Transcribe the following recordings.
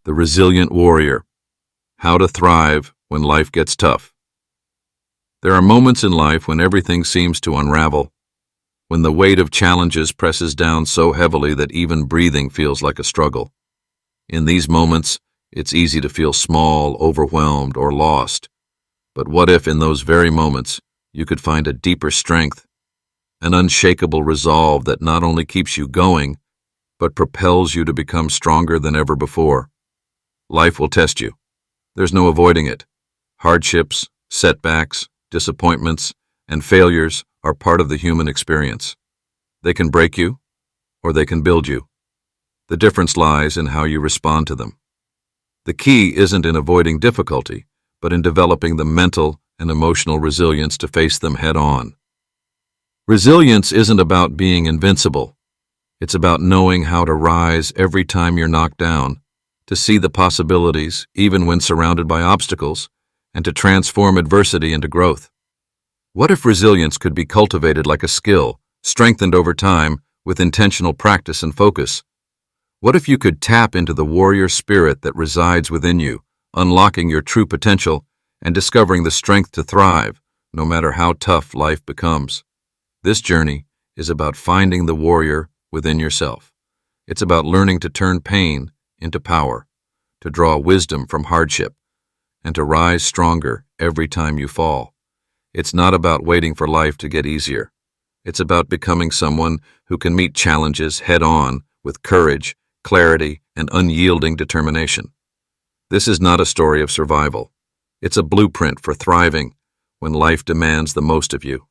The Resilient Warrior: How to Thrive When Life Gets Tough. There are moments in life when everything seems to unravel, when the weight of challenges presses down so heavily that even breathing feels like a struggle. In these moments, it's easy to feel small, overwhelmed, or lost. But what if in those very moments you could find a deeper strength, an unshakable resolve that not only keeps you going, but propels you to become stronger than ever before? Life will test you. There's no avoiding it. Hardships, setbacks, disappointments, and failures are part of the human experience. They can break you, or they can build you. The difference lies in how you respond to them. The key isn't in avoiding difficulty, but in developing the mental and emotional resilience to face them head-on. Resilience isn't about being invincible. It's about knowing how to rise every time you're knocked down, to see the possibilities even when surrounded by obstacles, and to transform adversity into growth. What if resilience could be cultivated like a skill, strengthened over time with intentional practice and focus? What if you could tap into the warrior spirit that resides within you, unlocking your true potential and discovering the strength to thrive, no matter how tough life becomes? This journey is about finding the warrior within yourself. It's about learning to turn pain into power, to draw wisdom from hardship, and to rise stronger every time you fall. It's not about waiting for life to get easier. It's about becoming someone who can meet challenges head-on with courage, clarity, and unyielding determination. This is not a story of survival. It's a blueprint for thriving when life demands the most of you.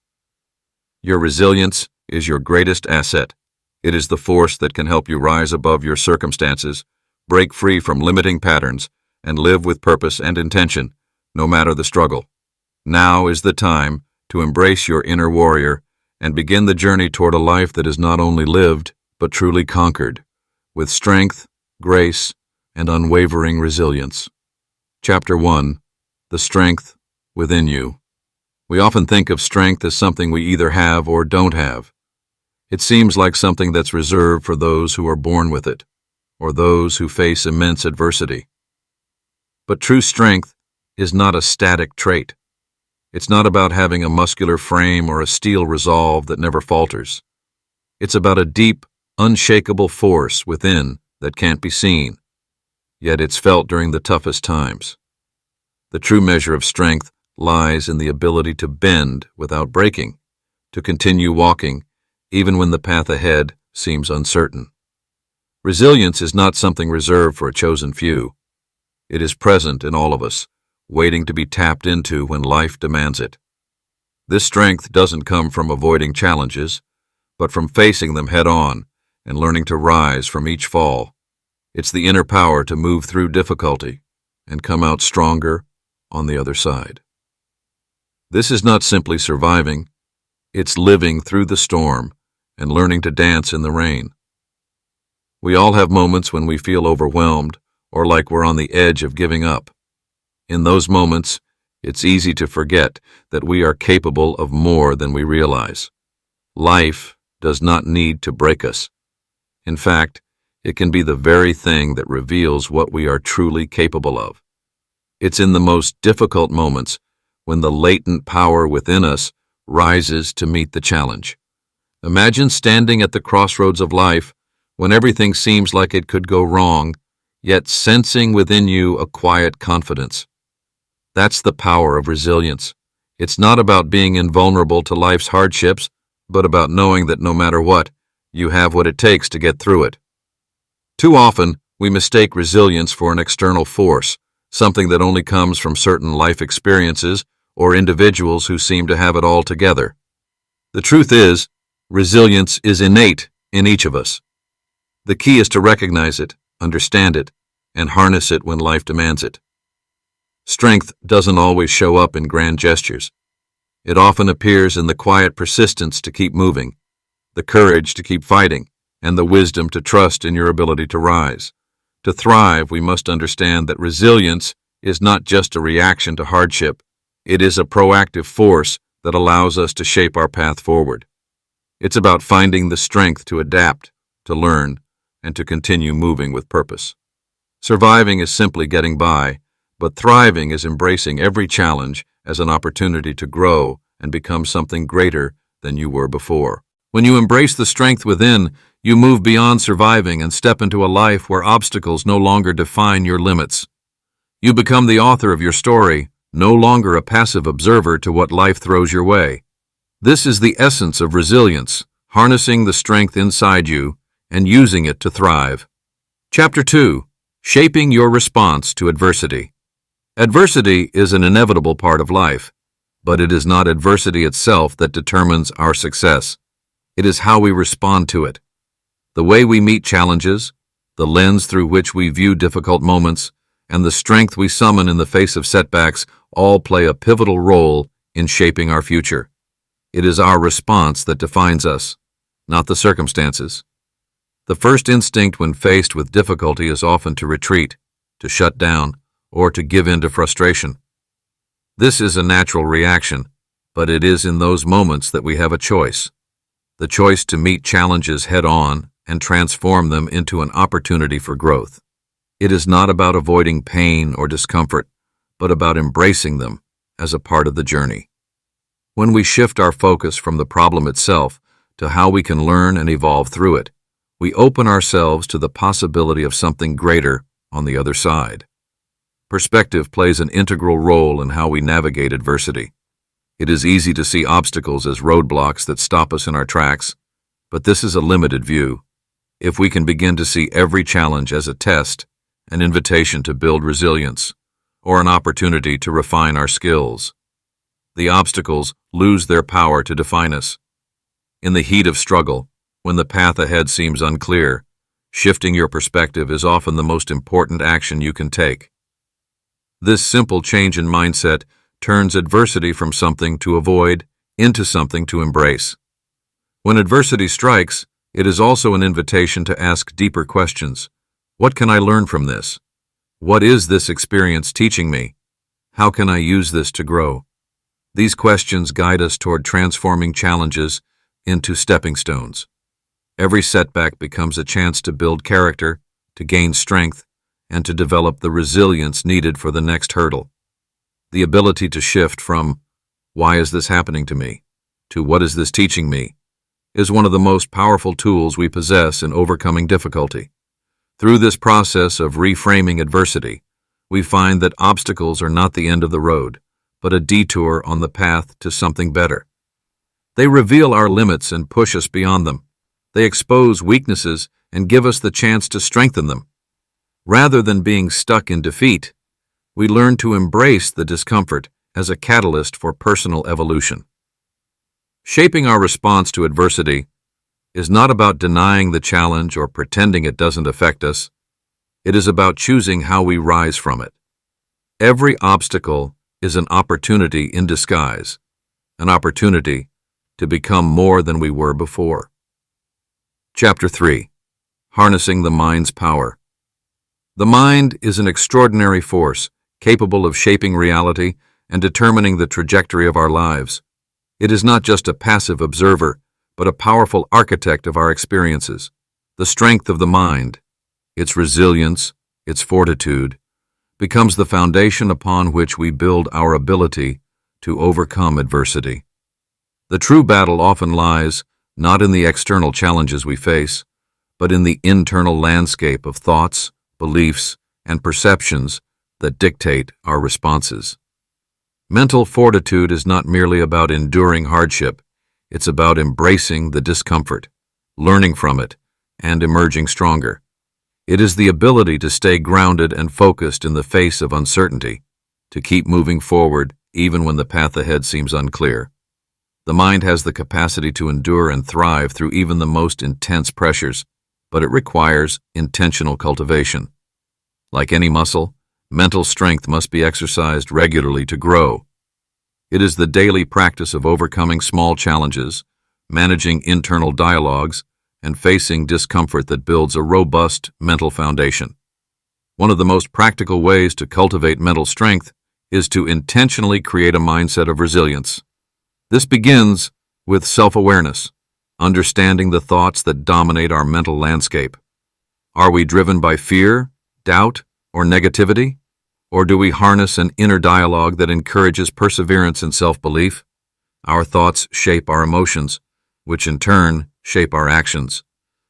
Your resilience is your greatest asset. It is the force that can help you rise above your circumstances, break free from limiting patterns, and live with purpose and intention, no matter the struggle. Now is the time to embrace your inner warrior and begin the journey toward a life that is not only lived, but truly conquered, with strength, grace, and unwavering resilience. Chapter 1: The Strength Within You. We often think of strength as something we either have or don't have. It seems like something that's reserved for those who are born with it, or those who face immense adversity. But true strength is not a static trait. It's not about having a muscular frame or a steel resolve that never falters. It's about a deep, unshakable force within that can't be seen, yet it's felt during the toughest times. The true measure of strength lies in the ability to bend without breaking, to continue walking even when the path ahead seems uncertain. Resilience is not something reserved for a chosen few. It is present in all of us, waiting to be tapped into when life demands it. This strength doesn't come from avoiding challenges, but from facing them head-on and learning to rise from each fall. It's the inner power to move through difficulty and come out stronger on the other side. This is not simply surviving, it's living through the storm and learning to dance in the rain. We all have moments when we feel overwhelmed or like we're on the edge of giving up. In those moments, it's easy to forget that we are capable of more than we realize. Life does not need to break us. In fact, it can be the very thing that reveals what we are truly capable of. It's in the most difficult moments when the latent power within us rises to meet the challenge. Imagine standing at the crossroads of life when everything seems like it could go wrong, yet sensing within you a quiet confidence. That's the power of resilience. It's not about being invulnerable to life's hardships, but about knowing that no matter what, you have what it takes to get through it. Too often, we mistake resilience for an external force, something that only comes from certain life experiences or individuals who seem to have it all together. The truth is, resilience is innate in each of us. The key is to recognize it, understand it, and harness it when life demands it. Strength doesn't always show up in grand gestures. It often appears in the quiet persistence to keep moving, the courage to keep fighting, and the wisdom to trust in your ability to rise. To thrive, we must understand that resilience is not just a reaction to hardship. It is a proactive force that allows us to shape our path forward. It's about finding the strength to adapt, to learn, and to continue moving with purpose. Surviving is simply getting by, but thriving is embracing every challenge as an opportunity to grow and become something greater than you were before. When you embrace the strength within, you move beyond surviving and step into a life where obstacles no longer define your limits. You become the author of your story, no longer a passive observer to what life throws your way. This is the essence of resilience, harnessing the strength inside you and using it to thrive. Chapter 2. Shaping your response to adversity. Adversity is an inevitable part of life, but it is not adversity itself that determines our success. It is how we respond to it. The way we meet challenges, the lens through which we view difficult moments, and the strength we summon in the face of setbacks all play a pivotal role in shaping our future. It is our response that defines us, not the circumstances. The first instinct when faced with difficulty is often to retreat, to shut down, or to give in to frustration. This is a natural reaction, but it is in those moments that we have a choice. The choice to meet challenges head-on and transform them into an opportunity for growth. It is not about avoiding pain or discomfort, but about embracing them as a part of the journey. When we shift our focus from the problem itself to how we can learn and evolve through it, we open ourselves to the possibility of something greater on the other side. Perspective plays an integral role in how we navigate adversity. It is easy to see obstacles as roadblocks that stop us in our tracks, but this is a limited view. If we can begin to see every challenge as a test, an invitation to build resilience, or an opportunity to refine our skills, the obstacles lose their power to define us. In the heat of struggle, when the path ahead seems unclear, shifting your perspective is often the most important action you can take. This simple change in mindset turns adversity from something to avoid into something to embrace. When adversity strikes, it is also an invitation to ask deeper questions. What can I learn from this? What is this experience teaching me? How can I use this to grow? These questions guide us toward transforming challenges into stepping stones. Every setback becomes a chance to build character, to gain strength, and to develop the resilience needed for the next hurdle. The ability to shift from, "Why is this happening to me?" to "What is this teaching me?" is one of the most powerful tools we possess in overcoming difficulty. Through this process of reframing adversity, we find that obstacles are not the end of the road, but a detour on the path to something better. They reveal our limits and push us beyond them. They expose weaknesses and give us the chance to strengthen them. Rather than being stuck in defeat, we learn to embrace the discomfort as a catalyst for personal evolution. Shaping our response to adversity is not about denying the challenge or pretending it doesn't affect us. It is about choosing how we rise from it. Every obstacle is an opportunity in disguise, an opportunity to become more than we were before. Chapter 3. Harnessing the mind's power. The mind is an extraordinary force, capable of shaping reality and determining the trajectory of our lives. It is not just a passive observer, but a powerful architect of our experiences. The strength of the mind, its resilience, its fortitude, becomes the foundation upon which we build our ability to overcome adversity. The true battle often lies not in the external challenges we face, but in the internal landscape of thoughts, beliefs, and perceptions that dictate our responses. Mental fortitude is not merely about enduring hardship, it's about embracing the discomfort, learning from it, and emerging stronger. It is the ability to stay grounded and focused in the face of uncertainty, to keep moving forward even when the path ahead seems unclear. The mind has the capacity to endure and thrive through even the most intense pressures, but it requires intentional cultivation. Like any muscle, mental strength must be exercised regularly to grow. It is the daily practice of overcoming small challenges, managing internal dialogues, and facing discomfort that builds a robust mental foundation. One of the most practical ways to cultivate mental strength is to intentionally create a mindset of resilience. This begins with self-awareness, understanding the thoughts that dominate our mental landscape. Are we driven by fear, doubt, or negativity? Or do we harness an inner dialogue that encourages perseverance and self-belief? Our thoughts shape our emotions, which in turn shape our actions.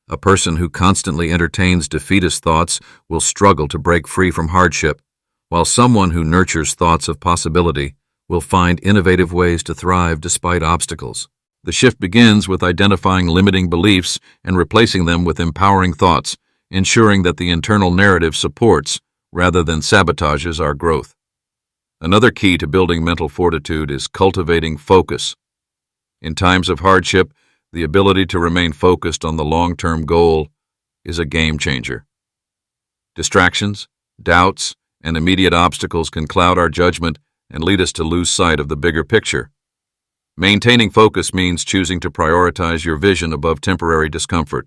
A person who constantly entertains defeatist thoughts will struggle to break free from hardship, while someone who nurtures thoughts of possibility will find innovative ways to thrive despite obstacles. The shift begins with identifying limiting beliefs and replacing them with empowering thoughts, ensuring that the internal narrative supports rather than sabotages our growth. Another key to building mental fortitude is cultivating focus. In times of hardship, the ability to remain focused on the long-term goal is a game changer. Distractions, doubts, and immediate obstacles can cloud our judgment and lead us to lose sight of the bigger picture. Maintaining focus means choosing to prioritize your vision above temporary discomfort.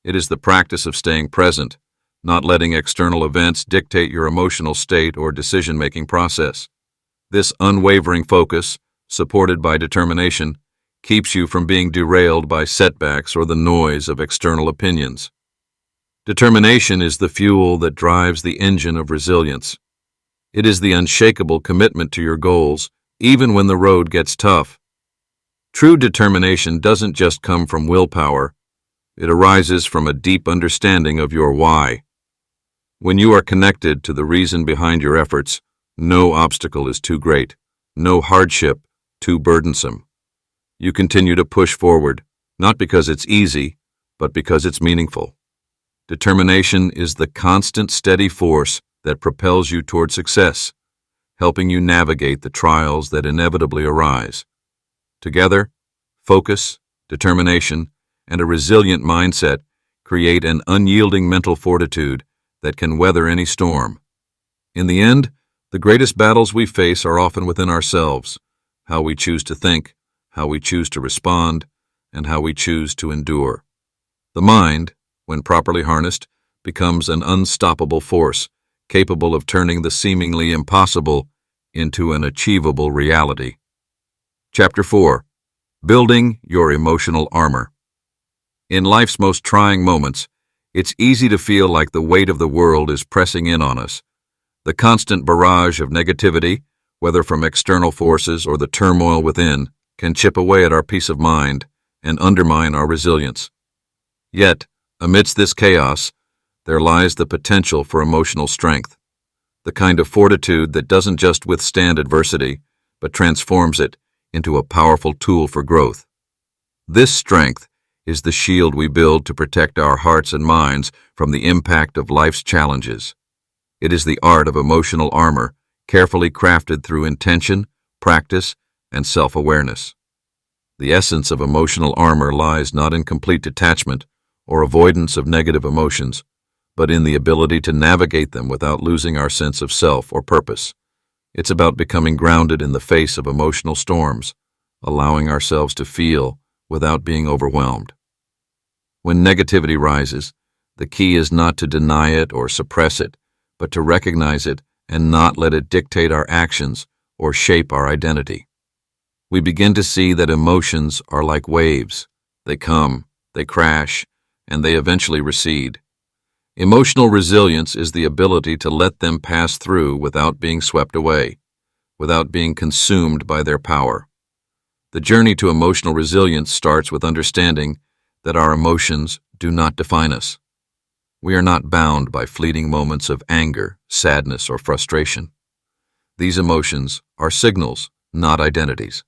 It is the practice of staying present, not letting external events dictate your emotional state or decision-making process. This unwavering focus, supported by determination, keeps you from being derailed by setbacks or the noise of external opinions. Determination is the fuel that drives the engine of resilience. It is the unshakable commitment to your goals, even when the road gets tough. True determination doesn't just come from willpower. It arises from a deep understanding of your why. When you are connected to the reason behind your efforts, no obstacle is too great, no hardship too burdensome. You continue to push forward, not because it's easy, but because it's meaningful. Determination is the constant, steady force that propels you toward success, helping you navigate the trials that inevitably arise. Together, focus, determination, and a resilient mindset create an unyielding mental fortitude that can weather any storm. In the end, the greatest battles we face are often within ourselves: how we choose to think, how we choose to respond, and how we choose to endure. The mind, when properly harnessed, becomes an unstoppable force, capable of turning the seemingly impossible into an achievable reality. Chapter 4. Building your emotional armor. In life's most trying moments, it's easy to feel like the weight of the world is pressing in on us. The constant barrage of negativity, whether from external forces or the turmoil within, can chip away at our peace of mind and undermine our resilience. Yet, amidst this chaos, there lies the potential for emotional strength, the kind of fortitude that doesn't just withstand adversity, but transforms it into a powerful tool for growth. This strength is the shield we build to protect our hearts and minds from the impact of life's challenges. It is the art of emotional armor, carefully crafted through intention, practice, and self-awareness. The essence of emotional armor lies not in complete detachment or avoidance of negative emotions, but in the ability to navigate them without losing our sense of self or purpose. It's about becoming grounded in the face of emotional storms, allowing ourselves to feel without being overwhelmed. When negativity rises, the key is not to deny it or suppress it, but to recognize it and not let it dictate our actions or shape our identity. We begin to see that emotions are like waves. They come, they crash, and they eventually recede. Emotional resilience is the ability to let them pass through without being swept away, without being consumed by their power. The journey to emotional resilience starts with understanding that our emotions do not define us. We are not bound by fleeting moments of anger, sadness, or frustration. These emotions are signals, not identities.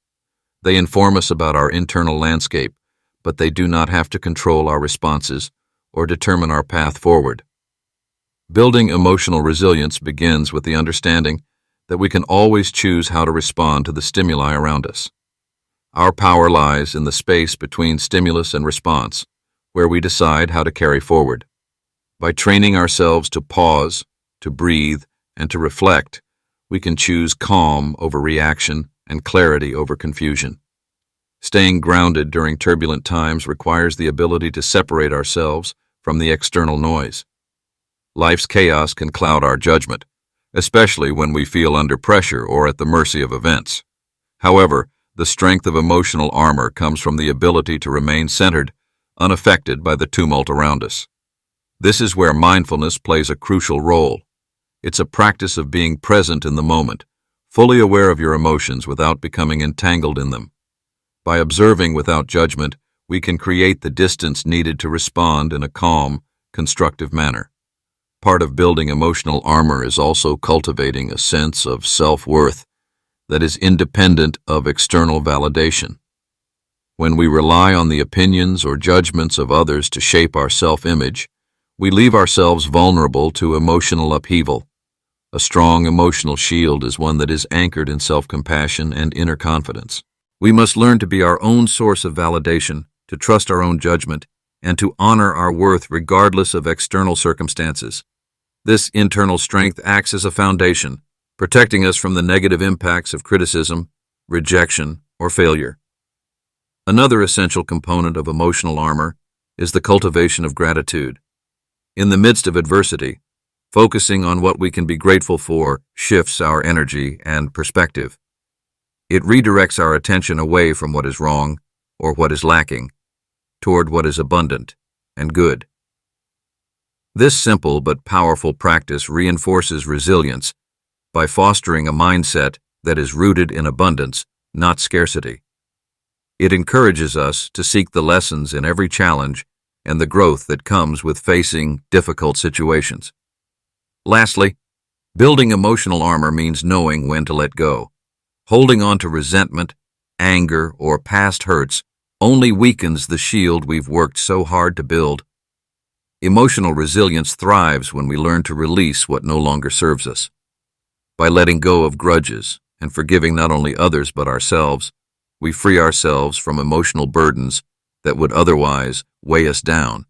They inform us about our internal landscape, but they do not have to control our responses or determine our path forward. Building emotional resilience begins with the understanding that we can always choose how to respond to the stimuli around us. Our power lies in the space between stimulus and response, where we decide how to carry forward. By training ourselves to pause, to breathe, and to reflect, we can choose calm over reaction and clarity over confusion. Staying grounded during turbulent times requires the ability to separate ourselves from the external noise. Life's chaos can cloud our judgment, especially when we feel under pressure or at the mercy of events. However, the strength of emotional armor comes from the ability to remain centered, unaffected by the tumult around us. This is where mindfulness plays a crucial role. It's a practice of being present in the moment, fully aware of your emotions without becoming entangled in them. By observing without judgment, we can create the distance needed to respond in a calm, constructive manner. Part of building emotional armor is also cultivating a sense of self-worth that is independent of external validation. When we rely on the opinions or judgments of others to shape our self-image, we leave ourselves vulnerable to emotional upheaval. A strong emotional shield is one that is anchored in self-compassion and inner confidence. We must learn to be our own source of validation, to trust our own judgment, and to honor our worth regardless of external circumstances. This internal strength acts as a foundation, protecting us from the negative impacts of criticism, rejection, or failure. Another essential component of emotional armor is the cultivation of gratitude. In the midst of adversity, focusing on what we can be grateful for shifts our energy and perspective. It redirects our attention away from what is wrong or what is lacking, toward what is abundant and good. This simple but powerful practice reinforces resilience by fostering a mindset that is rooted in abundance, not scarcity. It encourages us to seek the lessons in every challenge and the growth that comes with facing difficult situations. Lastly, building emotional armor means knowing when to let go. Holding on to resentment, anger, or past hurts only weakens the shield we've worked so hard to build. Emotional resilience thrives when we learn to release what no longer serves us. By letting go of grudges and forgiving not only others but ourselves, we free ourselves from emotional burdens that would otherwise weigh us down.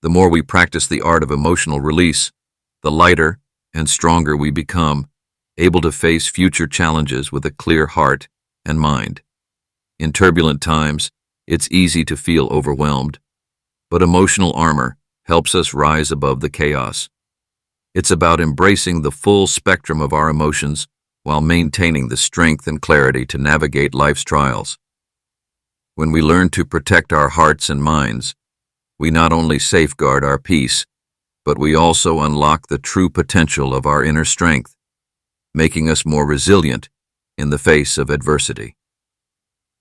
The more we practice the art of emotional release, the lighter and stronger we become, able to face future challenges with a clear heart and mind. In turbulent times, it's easy to feel overwhelmed, but emotional armor helps us rise above the chaos. It's about embracing the full spectrum of our emotions while maintaining the strength and clarity to navigate life's trials. When we learn to protect our hearts and minds, we not only safeguard our peace, but we also unlock the true potential of our inner strength, making us more resilient in the face of adversity.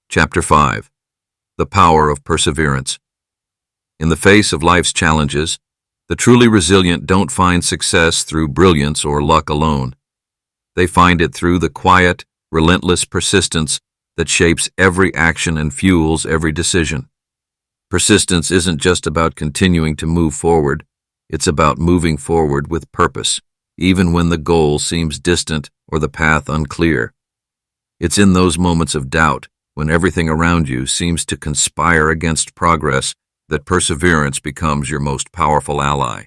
Chapter 5. The Power of Perseverance. In the face of life's challenges, the truly resilient don't find success through brilliance or luck alone. They find it through the quiet, relentless persistence that shapes every action and fuels every decision. Persistence isn't just about continuing to move forward, it's about moving forward with purpose, even when the goal seems distant or the path unclear. It's in those moments of doubt, when everything around you seems to conspire against progress, that perseverance becomes your most powerful ally.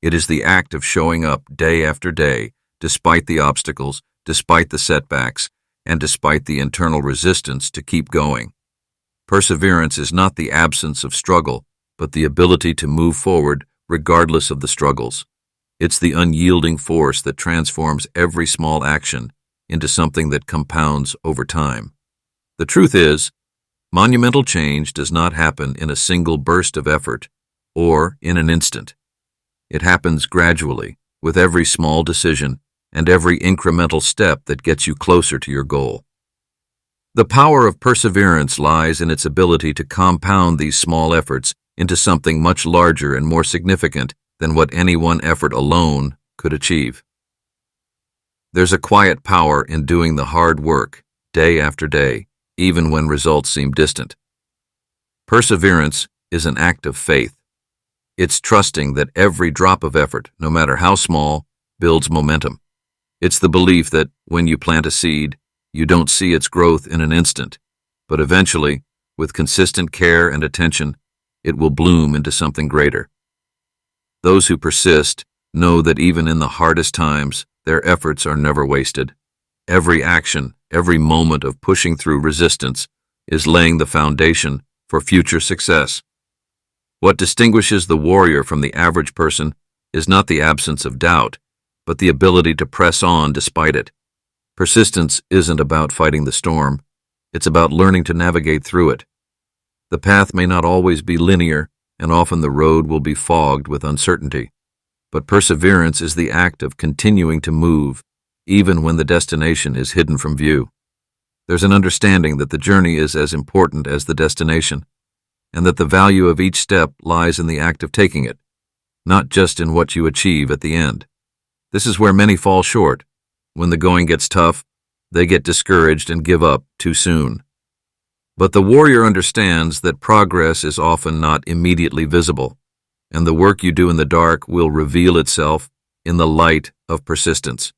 It is the act of showing up day after day, despite the obstacles, despite the setbacks, and despite the internal resistance to keep going. Perseverance is not the absence of struggle, but the ability to move forward regardless of the struggles. It's the unyielding force that transforms every small action into something that compounds over time. The truth is, monumental change does not happen in a single burst of effort or in an instant. It happens gradually, with every small decision and every incremental step that gets you closer to your goal. The power of perseverance lies in its ability to compound these small efforts into something much larger and more significant than what any one effort alone could achieve. There's a quiet power in doing the hard work, day after day, even when results seem distant. Perseverance is an act of faith. It's trusting that every drop of effort, no matter how small, builds momentum. It's the belief that when you plant a seed, you don't see its growth in an instant, but eventually, with consistent care and attention, it will bloom into something greater. Those who persist know that even in the hardest times, their efforts are never wasted. Every action, every moment of pushing through resistance is laying the foundation for future success. What distinguishes the warrior from the average person is not the absence of doubt, but the ability to press on despite it. Persistence isn't about fighting the storm, it's about learning to navigate through it. The path may not always be linear, and often the road will be fogged with uncertainty. But perseverance is the act of continuing to move, even when the destination is hidden from view. There's an understanding that the journey is as important as the destination, and that the value of each step lies in the act of taking it, not just in what you achieve at the end. This is where many fall short. When the going gets tough, they get discouraged and give up too soon. But the warrior understands that progress is often not immediately visible, and the work you do in the dark will reveal itself in the light of persistence.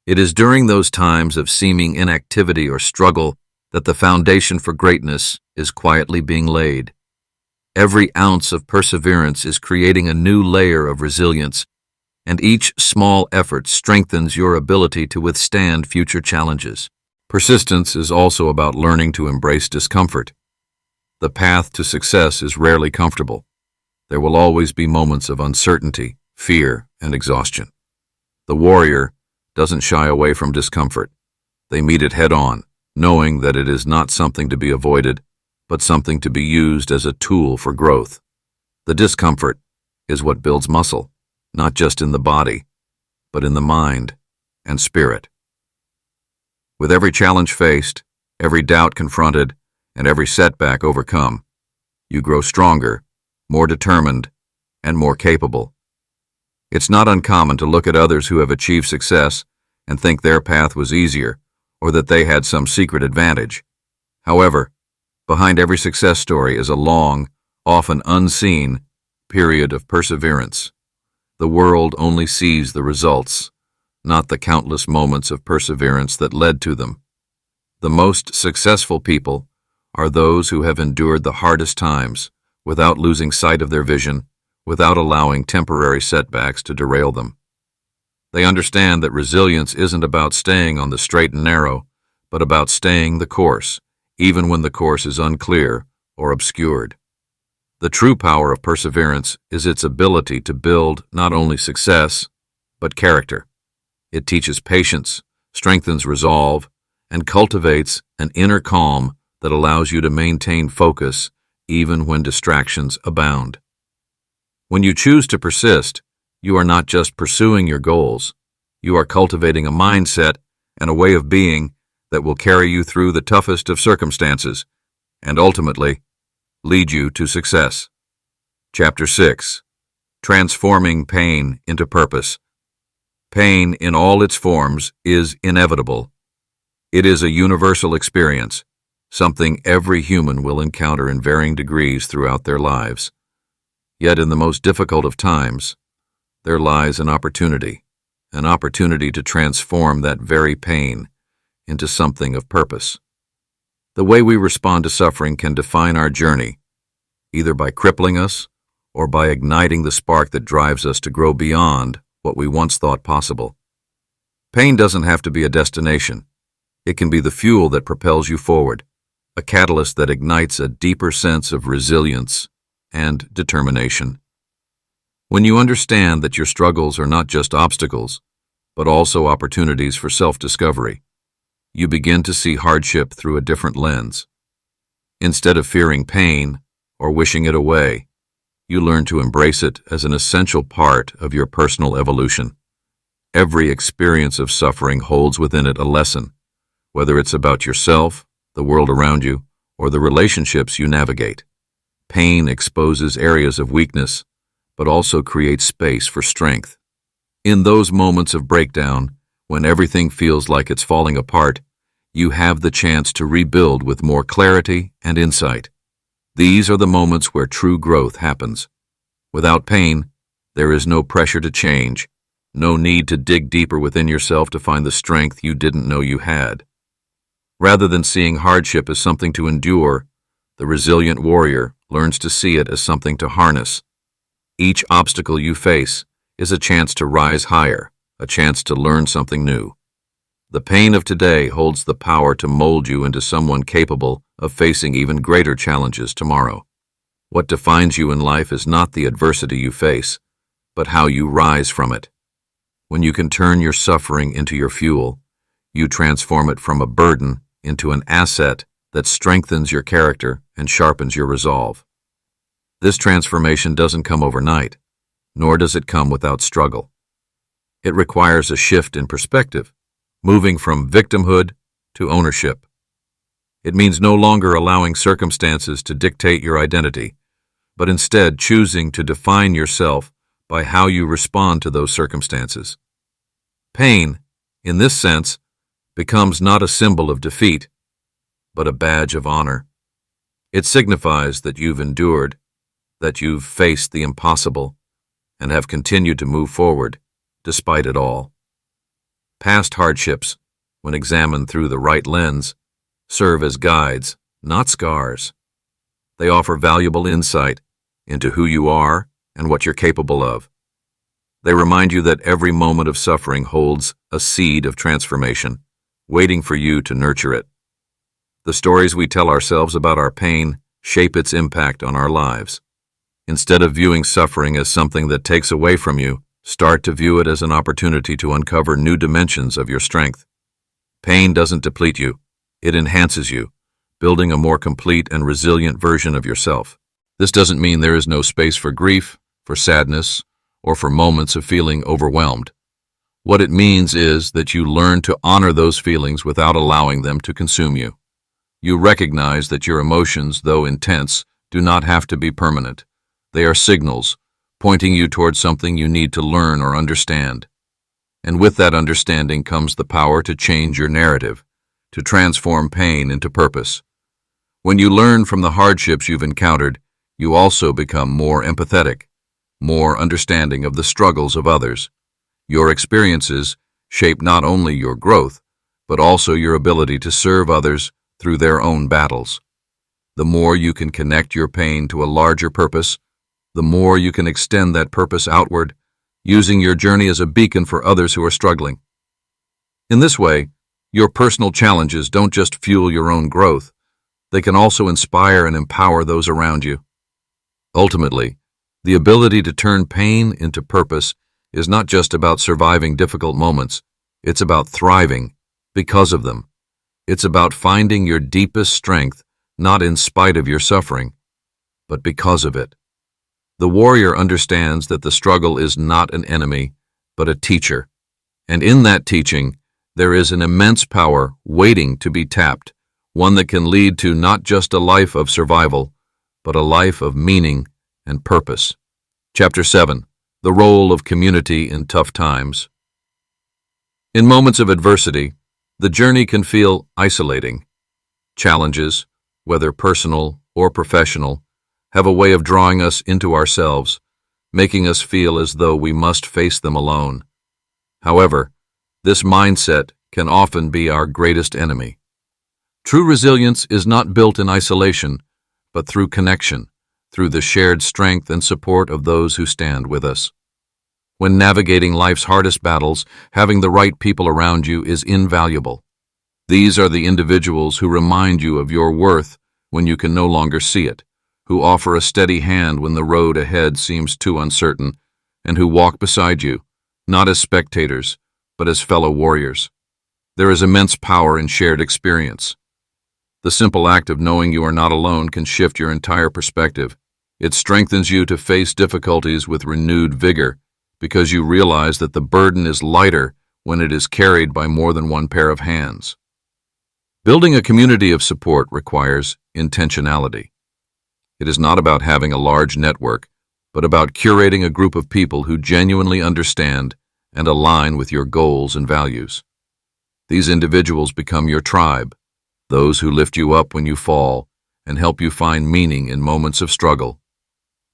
It is during those times of seeming inactivity or struggle that the foundation for greatness is quietly being laid. Every ounce of perseverance is creating a new layer of resilience, and each small effort strengthens your ability to withstand future challenges. Persistence is also about learning to embrace discomfort. The path to success is rarely comfortable. There will always be moments of uncertainty, fear, and exhaustion. The warrior doesn't shy away from discomfort. They meet it head-on, knowing that it is not something to be avoided, but something to be used as a tool for growth. The discomfort is what builds muscle, not just in the body, but in the mind and spirit. With every challenge faced, every doubt confronted, and every setback overcome, you grow stronger, more determined, and more capable. It's not uncommon to look at others who have achieved success and think their path was easier, or that they had some secret advantage. However, behind every success story is a long, often unseen, period of perseverance. The world only sees the results, not the countless moments of perseverance that led to them. The most successful people are those who have endured the hardest times without losing sight of their vision, without allowing temporary setbacks to derail them. They understand that resilience isn't about staying on the straight and narrow, but about staying the course, even when the course is unclear or obscured. The true power of perseverance is its ability to build not only success, but character. It teaches patience, strengthens resolve, and cultivates an inner calm that allows you to maintain focus even when distractions abound. When you choose to persist, you are not just pursuing your goals. You are cultivating a mindset and a way of being that will carry you through the toughest of circumstances and ultimately lead you to success. Chapter 6. Transforming Pain into Purpose. Pain in all its forms is inevitable. It is a universal experience, something every human will encounter in varying degrees throughout their lives. Yet in the most difficult of times, there lies an opportunity to transform that very pain into something of purpose. The way we respond to suffering can define our journey, either by crippling us or by igniting the spark that drives us to grow beyond what we once thought possible. Pain doesn't have to be a destination. It can be the fuel that propels you forward, a catalyst that ignites a deeper sense of resilience and determination. When you understand that your struggles are not just obstacles, but also opportunities for self-discovery, you begin to see hardship through a different lens. Instead of fearing pain or wishing it away, you learn to embrace it as an essential part of your personal evolution. Every experience of suffering holds within it a lesson, whether it's about yourself, the world around you, or the relationships you navigate. Pain exposes areas of weakness, but also creates space for strength. In those moments of breakdown, when everything feels like it's falling apart, you have the chance to rebuild with more clarity and insight. These are the moments where true growth happens. Without pain, there is no pressure to change, no need to dig deeper within yourself to find the strength you didn't know you had. Rather than seeing hardship as something to endure, the resilient warrior learns to see it as something to harness. Each obstacle you face is a chance to rise higher, a chance to learn something new. The pain of today holds the power to mold you into someone capable of facing even greater challenges tomorrow. What defines you in life is not the adversity you face, but how you rise from it. When you can turn your suffering into your fuel, you transform it from a burden into an asset that strengthens your character and sharpens your resolve. This transformation doesn't come overnight. nor does it come without struggle. It requires a shift in perspective, moving from victimhood to ownership. It means no longer allowing circumstances to dictate your identity, but instead choosing to define yourself by how you respond to those circumstances. Pain, in this sense, becomes not a symbol of defeat, but a badge of honor. It signifies that you've endured, that you've faced the impossible, and have continued to move forward, despite it all. Past hardships, when examined through the right lens, serve as guides, not scars. They offer valuable insight into who you are and what you're capable of. They remind you that every moment of suffering holds a seed of transformation, waiting for you to nurture it. The stories we tell ourselves about our pain shape its impact on our lives. Instead of viewing suffering as something that takes away from you, start to view it as an opportunity to uncover new dimensions of your strength. Pain doesn't deplete you, it enhances you, building a more complete and resilient version of yourself. This doesn't mean there is no space for grief, for sadness, or for moments of feeling overwhelmed. What it means is that you learn to honor those feelings without allowing them to consume you. You recognize that your emotions, though intense, do not have to be permanent. They are signals, pointing you towards something you need to learn or understand. And with that understanding comes the power to change your narrative, to transform pain into purpose. When you learn from the hardships you've encountered, you also become more empathetic, more understanding of the struggles of others. Your experiences shape not only your growth, but also your ability to serve others through their own battles. The more you can connect your pain to a larger purpose, the more you can extend that purpose outward, using your journey as a beacon for others who are struggling. In this way, your personal challenges don't just fuel your own growth, they can also inspire and empower those around you. Ultimately, the ability to turn pain into purpose is not just about surviving difficult moments, it's about thriving because of them. It's about finding your deepest strength, not in spite of your suffering, but because of it. The warrior understands that the struggle is not an enemy, but a teacher. And in that teaching, there is an immense power waiting to be tapped, one that can lead to not just a life of survival, but a life of meaning and purpose. Chapter 7. The Role of Community in Tough Times. In moments of adversity, the journey can feel isolating. Challenges, whether personal or professional, have a way of drawing us into ourselves, making us feel as though we must face them alone. However, this mindset can often be our greatest enemy. True resilience is not built in isolation, but through connection, through the shared strength and support of those who stand with us. When navigating life's hardest battles, having the right people around you is invaluable. These are the individuals who remind you of your worth when you can no longer see it, who offer a steady hand when the road ahead seems too uncertain, and who walk beside you, not as spectators, but as fellow warriors. There is immense power in shared experience. The simple act of knowing you are not alone can shift your entire perspective. It strengthens you to face difficulties with renewed vigor, because you realize that the burden is lighter when it is carried by more than one pair of hands. Building a community of support requires intentionality. It is not about having a large network, but about curating a group of people who genuinely understand and align with your goals and values. These individuals become your tribe, those who lift you up when you fall and help you find meaning in moments of struggle.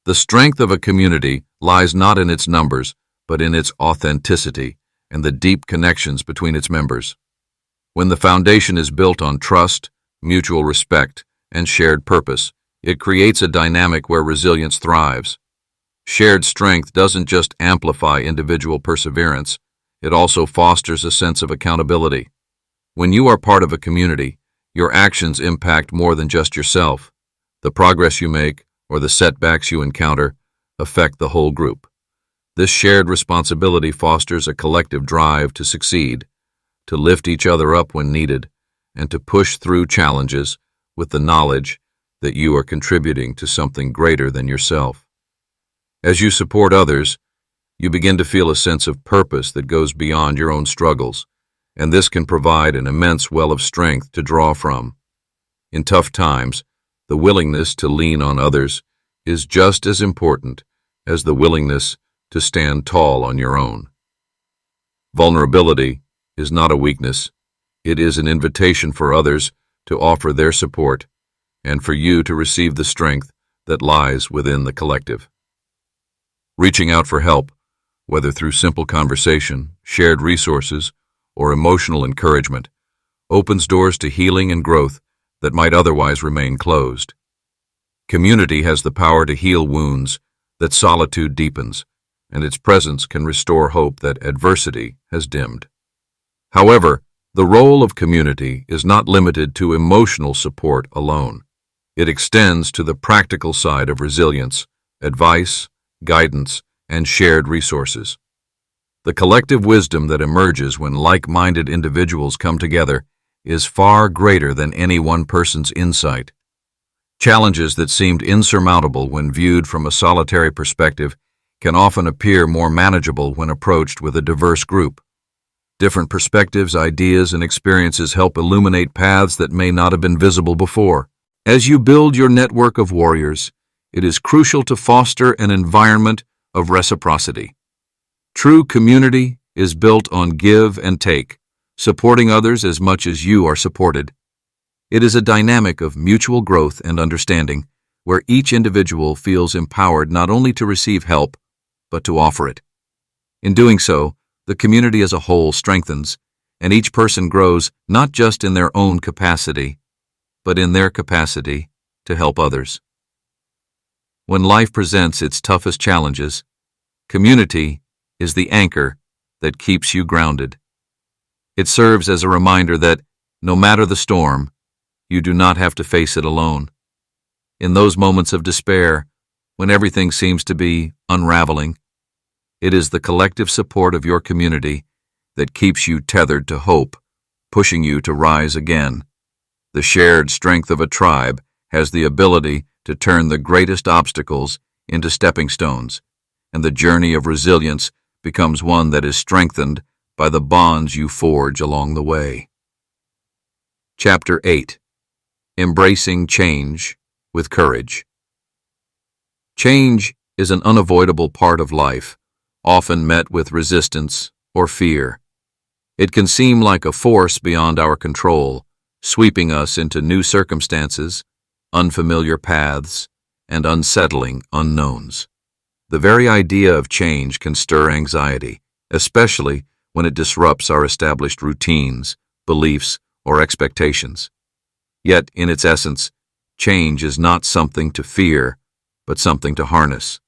The strength of a community lies not in its numbers, but in its authenticity and the deep connections between its members. When the foundation is built on trust, mutual respect, and shared purpose, it creates a dynamic where resilience thrives. Shared strength doesn't just amplify individual perseverance, it also fosters a sense of accountability. When you are part of a community, your actions impact more than just yourself. The progress you make, or the setbacks you encounter, affect the whole group. This shared responsibility fosters a collective drive to succeed, to lift each other up when needed, and to push through challenges with the knowledge that you are contributing to something greater than yourself. As you support others, You begin to feel a sense of purpose that goes beyond your own struggles, and this can provide an immense well of strength to draw from. In tough times, the willingness to lean on others is just as important as the willingness to stand tall on your own. Vulnerability is not a weakness. It is an invitation for others to offer their support and for you to receive the strength that lies within the collective. Reaching out for help, whether through simple conversation, shared resources, or emotional encouragement, opens doors to healing and growth that might otherwise remain closed. Community has the power to heal wounds that solitude deepens, and its presence can restore hope that adversity has dimmed. However, the role of community is not limited to emotional support alone. It extends to the practical side of resilience, advice, guidance, and shared resources. The collective wisdom that emerges when like-minded individuals come together is far greater than any one person's insight. Challenges that seemed insurmountable when viewed from a solitary perspective can often appear more manageable when approached with a diverse group. Different perspectives, ideas, and experiences help illuminate paths that may not have been visible before. As you build your network of warriors, it is crucial to foster an environment of reciprocity. True community is built on give and take, supporting others as much as you are supported. It is a dynamic of mutual growth and understanding, where each individual feels empowered not only to receive help, but to offer it. In doing so, the community as a whole strengthens, and each person grows not just in their own capacity, but in their capacity to help others. When life presents its toughest challenges, community is the anchor that keeps you grounded. It serves as a reminder that, no matter the storm, you do not have to face it alone. In those moments of despair, when everything seems to be unraveling, it is the collective support of your community that keeps you tethered to hope, pushing you to rise again. The shared strength of a tribe has the ability to turn the greatest obstacles into stepping stones, and the journey of resilience becomes one that is strengthened by the bonds you forge along the way. Chapter 8. Embracing Change with Courage. Change is an unavoidable part of life, often met with resistance or fear. It can seem like a force beyond our control, sweeping us into new circumstances, unfamiliar paths, and unsettling unknowns. The very idea of change can stir anxiety, especially when it disrupts our established routines, beliefs, or expectations. Yet, in its essence, change is not something to fear, but something to harness.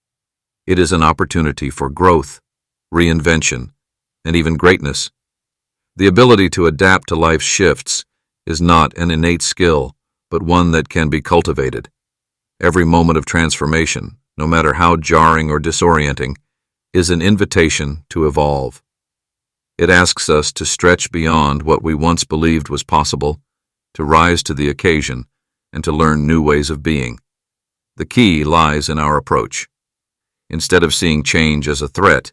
It is an opportunity for growth, reinvention, and even greatness. The ability to adapt to life's shifts is not an innate skill, but one that can be cultivated. Every moment of transformation, no matter how jarring or disorienting, is an invitation to evolve. It asks us to stretch beyond what we once believed was possible, to rise to the occasion, and to learn new ways of being. The key lies in our approach. Instead of seeing change as a threat,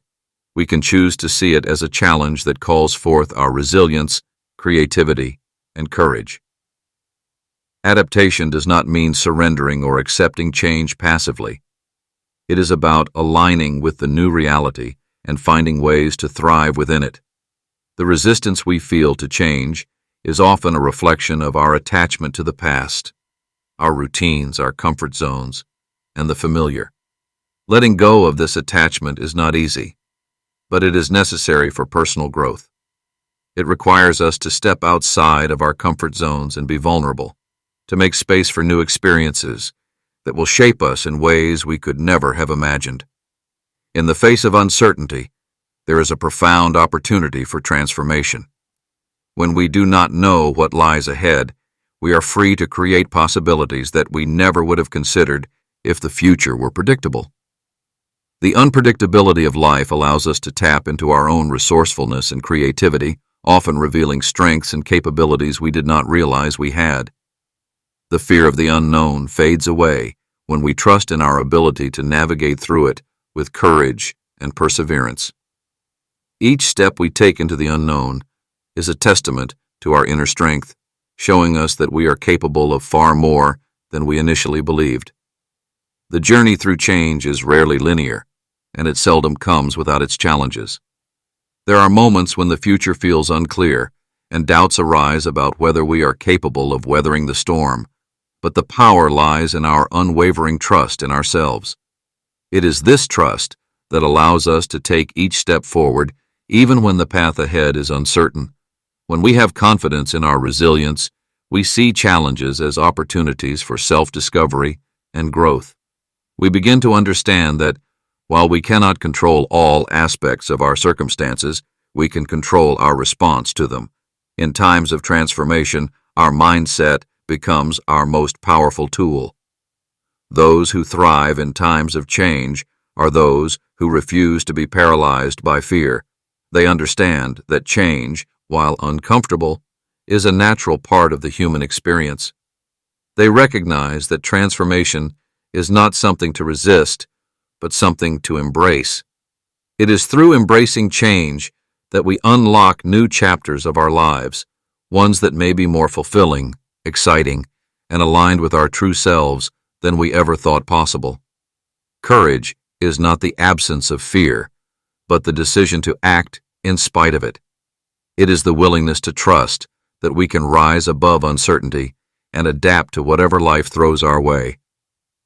we can choose to see it as a challenge that calls forth our resilience, creativity, and courage. Adaptation does not mean surrendering or accepting change passively. It is about aligning with the new reality and finding ways to thrive within it. The resistance we feel to change is often a reflection of our attachment to the past, our routines, our comfort zones, and the familiar. Letting go of this attachment is not easy, but it is necessary for personal growth. It requires us to step outside of our comfort zones and be vulnerable, to make space for new experiences that will shape us in ways we could never have imagined. In the face of uncertainty, there is a profound opportunity for transformation. When we do not know what lies ahead, we are free to create possibilities that we never would have considered if the future were predictable. The unpredictability of life allows us to tap into our own resourcefulness and creativity, often revealing strengths and capabilities we did not realize we had. The fear of the unknown fades away when we trust in our ability to navigate through it with courage and perseverance. Each step we take into the unknown is a testament to our inner strength, showing us that we are capable of far more than we initially believed. The journey through change is rarely linear, and it seldom comes without its challenges. There are moments when the future feels unclear, and doubts arise about whether we are capable of weathering the storm, but the power lies in our unwavering trust in ourselves. It is this trust that allows us to take each step forward, even when the path ahead is uncertain. When we have confidence in our resilience, we see challenges as opportunities for self-discovery and growth. We begin to understand that while we cannot control all aspects of our circumstances, we can control our response to them. In times of transformation, our mindset becomes our most powerful tool. Those who thrive in times of change are those who refuse to be paralyzed by fear. They understand that change, while uncomfortable, is a natural part of the human experience. They recognize that transformation is not something to resist, but something to embrace. It is through embracing change that we unlock new chapters of our lives, ones that may be more fulfilling, exciting, and aligned with our true selves than we ever thought possible. Courage is not the absence of fear, but the decision to act in spite of it. It is the willingness to trust that we can rise above uncertainty and adapt to whatever life throws our way.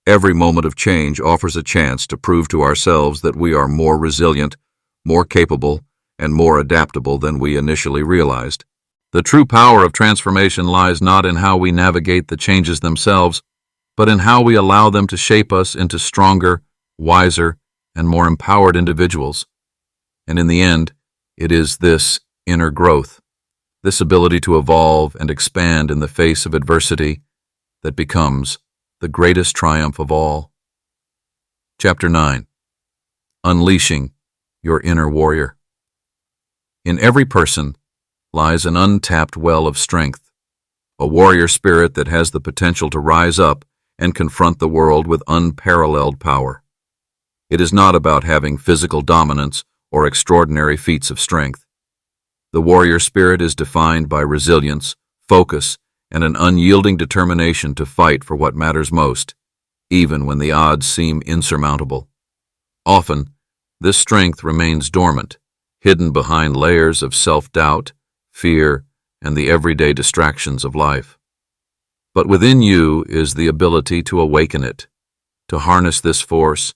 Every moment of change offers a chance to prove to ourselves that we are more resilient, more capable, and more adaptable than we initially realized. The true power of transformation lies not in how we navigate the changes themselves, but in how we allow them to shape us into stronger, wiser, and more empowered individuals. And in the end, it is this inner growth, this ability to evolve and expand in the face of adversity, that becomes the greatest triumph of all. Chapter 9. Unleashing your inner warrior. In every person lies an untapped well of strength, a warrior spirit that has the potential to rise up and confront the world with unparalleled power. It is not about having physical dominance or extraordinary feats of strength. The warrior spirit is defined by resilience, focus, and an unyielding determination to fight for what matters most, even when the odds seem insurmountable. Often, this strength remains dormant, hidden behind layers of self-doubt, fear, and the everyday distractions of life. But within you is the ability to awaken it, to harness this force,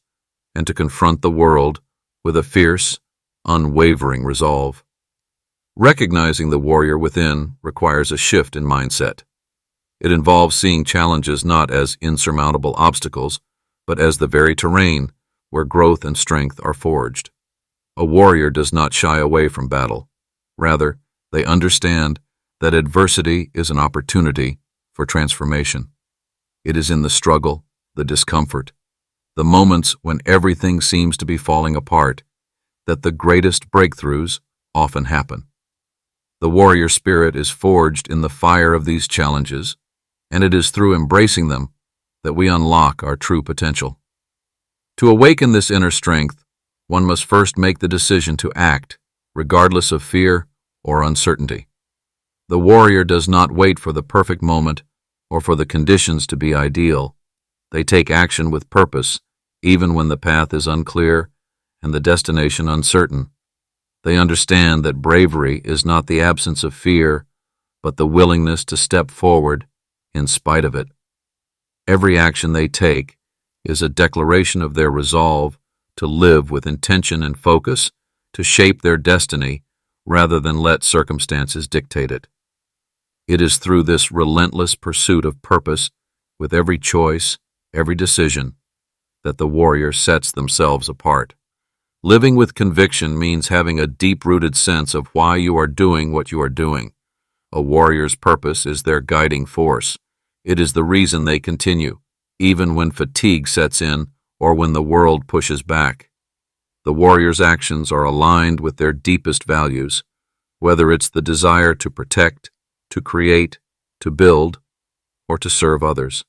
and to confront the world with a fierce, unwavering resolve. Recognizing the warrior within requires a shift in mindset. It involves seeing challenges not as insurmountable obstacles, but as the very terrain where growth and strength are forged. A warrior does not shy away from battle. Rather, they understand that adversity is an opportunity for transformation. It is in the struggle, the discomfort, the moments when everything seems to be falling apart, that the greatest breakthroughs often happen. The warrior spirit is forged in the fire of these challenges, and it is through embracing them that we unlock our true potential. To awaken this inner strength, one must first make the decision to act, regardless of fear or uncertainty. The warrior does not wait for the perfect moment or for the conditions to be ideal. They take action with purpose, even when the path is unclear and the destination uncertain. They understand that bravery is not the absence of fear, but the willingness to step forward in spite of it. Every action they take is a declaration of their resolve to live with intention and focus, to shape their destiny rather than let circumstances dictate it. It is through this relentless pursuit of purpose, with every choice, every decision, that the warrior sets themselves apart. Living with conviction means having a deep-rooted sense of why you are doing what you are doing. A warrior's purpose is their guiding force. It is the reason they continue, even when fatigue sets in or when the world pushes back. The warrior's actions are aligned with their deepest values, whether it's the desire to protect, to create, to build, or to serve others.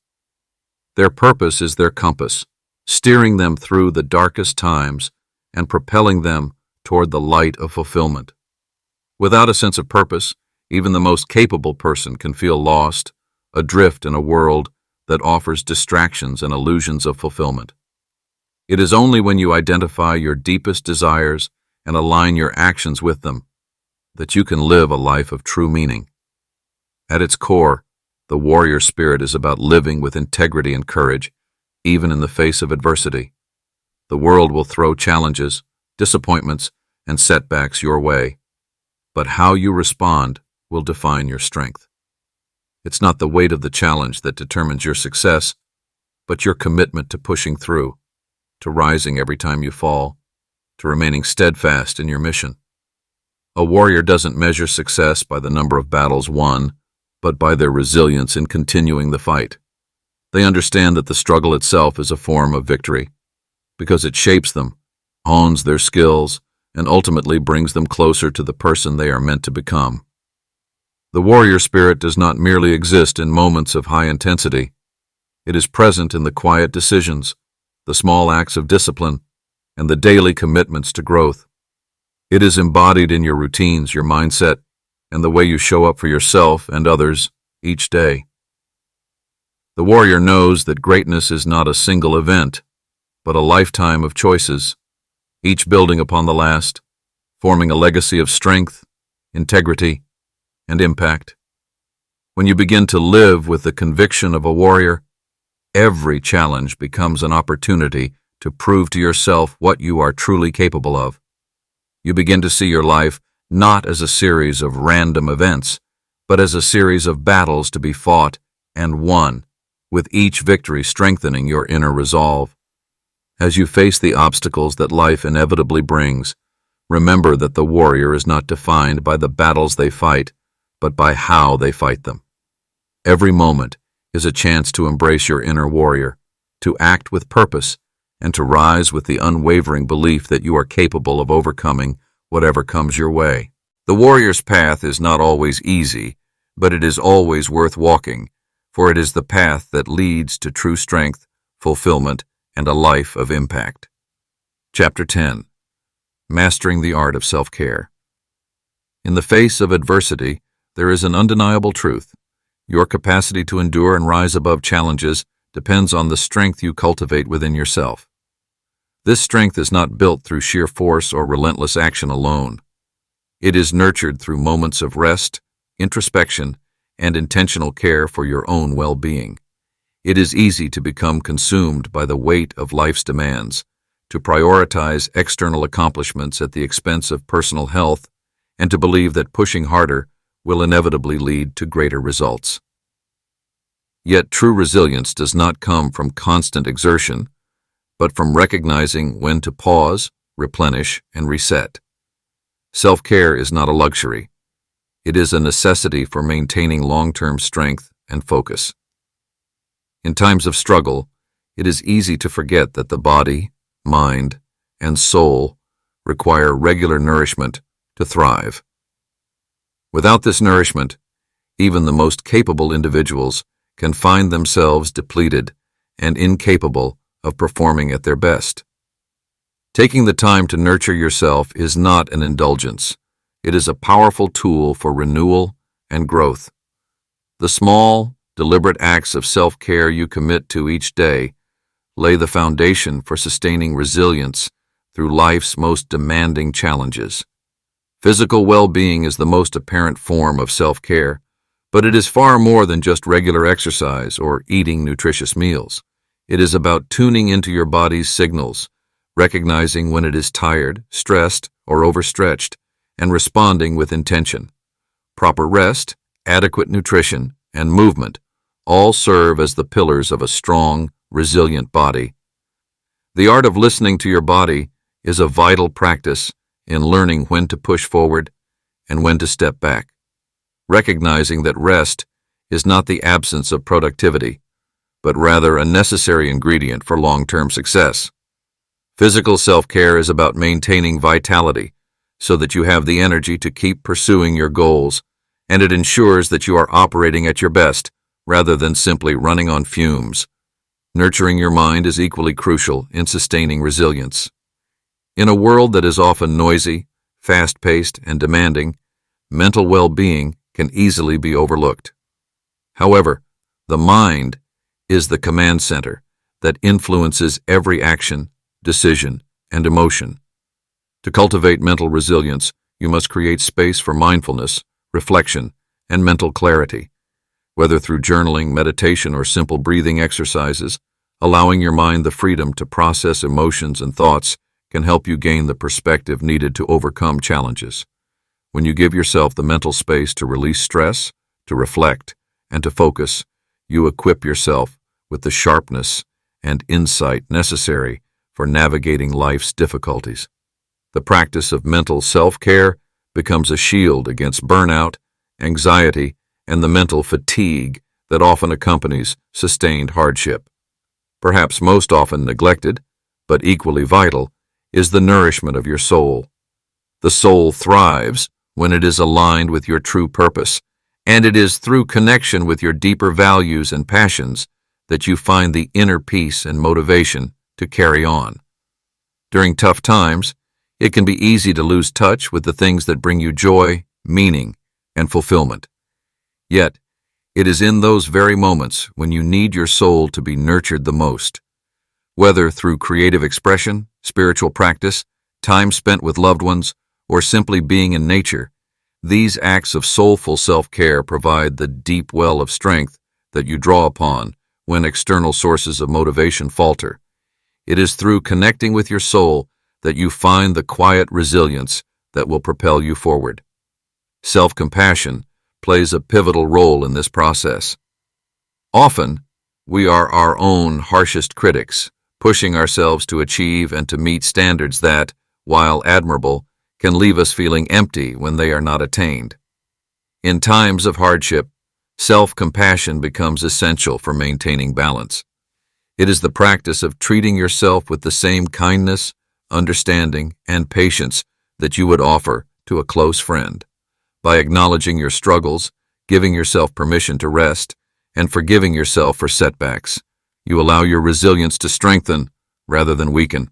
Their purpose is their compass, steering them through the darkest times and propelling them toward the light of fulfillment. Without a sense of purpose, even the most capable person can feel lost, adrift in a world that offers distractions and illusions of fulfillment. It is only when you identify your deepest desires and align your actions with them that you can live a life of true meaning. At its core, the warrior spirit is about living with integrity and courage, even in the face of adversity. The world will throw challenges, disappointments, and setbacks your way, but how you respond will define your strength. It's not the weight of the challenge that determines your success, but your commitment to pushing through, to rising every time you fall, to remaining steadfast in your mission. A warrior doesn't measure success by the number of battles won, but by their resilience in continuing the fight. They understand that the struggle itself is a form of victory, because it shapes them, hones their skills, and ultimately brings them closer to the person they are meant to become. The warrior spirit does not merely exist in moments of high intensity. It is present in the quiet decisions, the small acts of discipline, and the daily commitments to growth. It is embodied in your routines, your mindset, and the way you show up for yourself and others each day. The warrior knows that greatness is not a single event, but a lifetime of choices, each building upon the last, forming a legacy of strength, integrity, and impact. When you begin to live with the conviction of a warrior, every challenge becomes an opportunity to prove to yourself what you are truly capable of. You begin to see your life not as a series of random events, but as a series of battles to be fought and won, with each victory strengthening your inner resolve. As you face the obstacles that life inevitably brings, remember that the warrior is not defined by the battles they fight, but by how they fight them. Every moment is a chance to embrace your inner warrior, to act with purpose, and to rise with the unwavering belief that you are capable of overcoming whatever comes your way. The warrior's path is not always easy, but it is always worth walking, for it is the path that leads to true strength, fulfillment, and a life of impact. Chapter 10. Mastering the Art of Self-Care. In the face of adversity, there is an undeniable truth. Your capacity to endure and rise above challenges depends on the strength you cultivate within yourself. This strength is not built through sheer force or relentless action alone. It is nurtured through moments of rest, introspection, and intentional care for your own well-being. It is easy to become consumed by the weight of life's demands, to prioritize external accomplishments at the expense of personal health, and to believe that pushing harder will inevitably lead to greater results. Yet true resilience does not come from constant exertion, but from recognizing when to pause, replenish, and reset. Self-care is not a luxury. It is a necessity for maintaining long-term strength and focus. In times of struggle, it is easy to forget that the body, mind, and soul require regular nourishment to thrive. Without this nourishment, even the most capable individuals can find themselves depleted and incapable of performing at their best. Taking the time to nurture yourself is not an indulgence. It is a powerful tool for renewal and growth. The small, deliberate acts of self-care you commit to each day lay the foundation for sustaining resilience through life's most demanding challenges. Physical well-being is the most apparent form of self-care, but it is far more than just regular exercise or eating nutritious meals. It is about tuning into your body's signals, recognizing when it is tired, stressed, or overstretched, and responding with intention. Proper rest, adequate nutrition, and movement all serve as the pillars of a strong, resilient body. The art of listening to your body is a vital practice in learning when to push forward and when to step back, recognizing that rest is not the absence of productivity, but rather a necessary ingredient for long-term success. Physical self-care is about maintaining vitality so that you have the energy to keep pursuing your goals, and it ensures that you are operating at your best rather than simply running on fumes. Nurturing your mind is equally crucial in sustaining resilience. In a world that is often noisy, fast-paced, and demanding, mental well-being can easily be overlooked. However, the mind is the command center that influences every action, decision, and emotion. To cultivate mental resilience, you must create space for mindfulness, reflection, and mental clarity. Whether through journaling, meditation, or simple breathing exercises, allowing your mind the freedom to process emotions and thoughts can help you gain the perspective needed to overcome challenges. When you give yourself the mental space to release stress, to reflect, and to focus, you equip yourself with the sharpness and insight necessary for navigating life's difficulties. The practice of mental self-care becomes a shield against burnout, anxiety, and the mental fatigue that often accompanies sustained hardship. Perhaps most often neglected, but equally vital, is the nourishment of your soul. The soul thrives when it is aligned with your true purpose, and it is through connection with your deeper values and passions that you find the inner peace and motivation to carry on. During tough times, it can be easy to lose touch with the things that bring you joy, meaning, and fulfillment. Yet, it is in those very moments when you need your soul to be nurtured the most. Whether through creative expression, spiritual practice, time spent with loved ones, or simply being in nature, these acts of soulful self-care provide the deep well of strength that you draw upon when external sources of motivation falter. It is through connecting with your soul that you find the quiet resilience that will propel you forward. Self-compassion plays a pivotal role in this process. Often, we are our own harshest critics, pushing ourselves to achieve and to meet standards that, while admirable, can leave us feeling empty when they are not attained. In times of hardship, self-compassion becomes essential for maintaining balance. It is the practice of treating yourself with the same kindness, understanding, and patience that you would offer to a close friend. By acknowledging your struggles, giving yourself permission to rest, and forgiving yourself for setbacks, you allow your resilience to strengthen rather than weaken.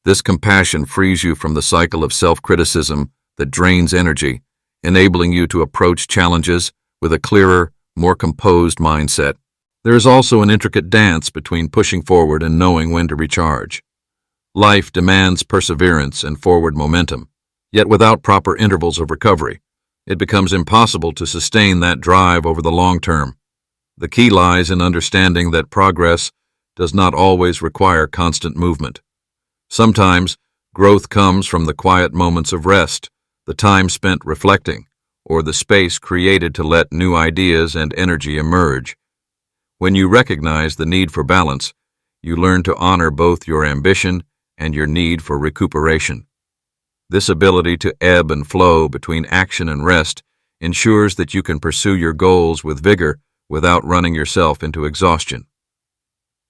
This compassion frees you from the cycle of self-criticism that drains energy, enabling you to approach challenges with a clearer, more composed mindset. There is also an intricate dance between pushing forward and knowing when to recharge. Life demands perseverance and forward momentum, yet without proper intervals of recovery, it becomes impossible to sustain that drive over the long term. The key lies in understanding that progress does not always require constant movement. Sometimes, growth comes from the quiet moments of rest, the time spent reflecting, or the space created to let new ideas and energy emerge. When you recognize the need for balance, you learn to honor both your ambition and your need for recuperation. This ability to ebb and flow between action and rest ensures that you can pursue your goals with vigor without running yourself into exhaustion.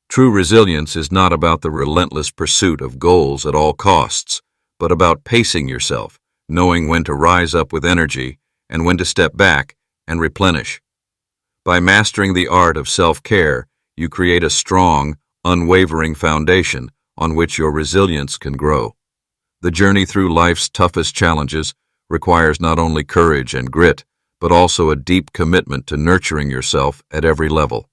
True resilience is not about the relentless pursuit of goals at all costs, but about pacing yourself, knowing when to rise up with energy and when to step back and replenish. By mastering the art of self-care, you create a strong, unwavering foundation on which your resilience can grow. The journey through life's toughest challenges requires not only courage and grit, but also a deep commitment to nurturing yourself at every level.